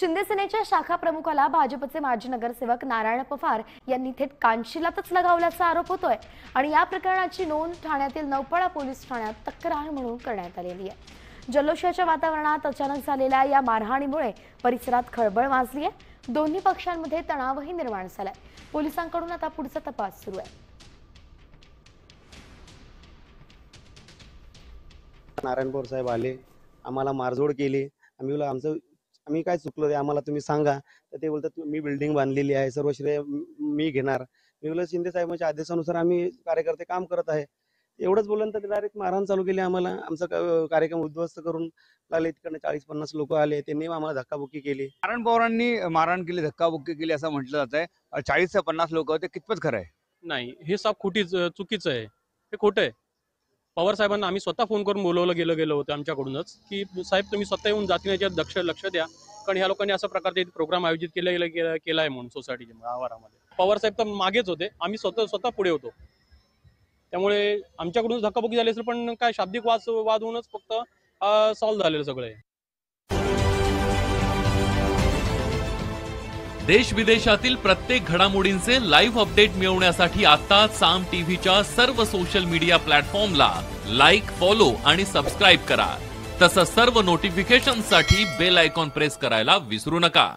शिंदे सेनेच्या शाखा प्रमुखाला भाजपचे माजी नगरसेवक नारायण पवार यांनी थेट कानशिलातच लगावल्याचा आरोप होतोय आणि या प्रकरणाची नोंद ठाण्यातील नौपाडा पोलीस ठाण्यात तक्रार म्हणून करण्यात आलेली आहे। जल्लोषाच्या वातावरणात अचानक झालेल्या या मारहाणीमुळे परिसरात खळबळ माजली आहे। दोन्ही पक्षांमध्ये तणावही निर्माण झालाय। पोलिसांकडून आता पुढचा तपास सुरू आहे। नारायण पवार साहेब आले, आम्हाला मारझोड केली। आम्ही काय चुकलो ते आम्हाला तुम्ही सांगा। तर ते बोलतात मी बिल्डिंग बांधलेली आहे, सर्व श्रेय मी घेणार। मी बोललो शिंदे साहेबांच्या आदेशानुसार आम्ही कार्यकर्ते काम करत आहे। एवढंच बोलल्यानंतर डायरेक्ट मारहाण चालू केली। आम्हाला आमचा कार्यक्रम उद्ध्वस्त करून लागले। तिकडे 40-50 लोक आले, त्यांनी आम्हाला धक्काबुक्की केली। नारायण पवारांनी मारहाण केली, धक्काबुक्की केली असं म्हटलं जात आहे। 40 ते 50 लोक होते, कितपत खरं आहे? नाही, हे साफ चुकीचं आहे, हे खोटं आहे। पवार साहेबांना आम्ही स्वतः फोन करून बोलवलं गेलं होतं आमच्याकडूनच की साहेब तुम्ही स्वतः येऊन जातीने लक्ष द्या, कारण ह्या लोकांनी अशा प्रकारचे प्रोग्राम आयोजित केला आहे म्हणून सोसायटीच्या आवारामध्ये। पवार साहेब तर मागेच होते, आम्ही स्वतः पुढे होतो। त्यामुळे आमच्याकडून धक्काबुक्की झाली असेल, पण काय शाब्दिक वाद होऊनच फक्त सॉल्व्ह झालेलं सगळं आहे। देश विदेशातील प्रत्येक घडामोडींचे लाईव्ह अपडेट मिळवण्यासाठी आता साम टीव्हीच्या सर्व सोशल मीडिया प्लॅटफॉर्मला लाईक, फॉलो आणि सबस्क्राईब करा। तसंच सर्व नोटिफिकेशनसाठी बेल आयकॉन प्रेस करायला विसरू नका।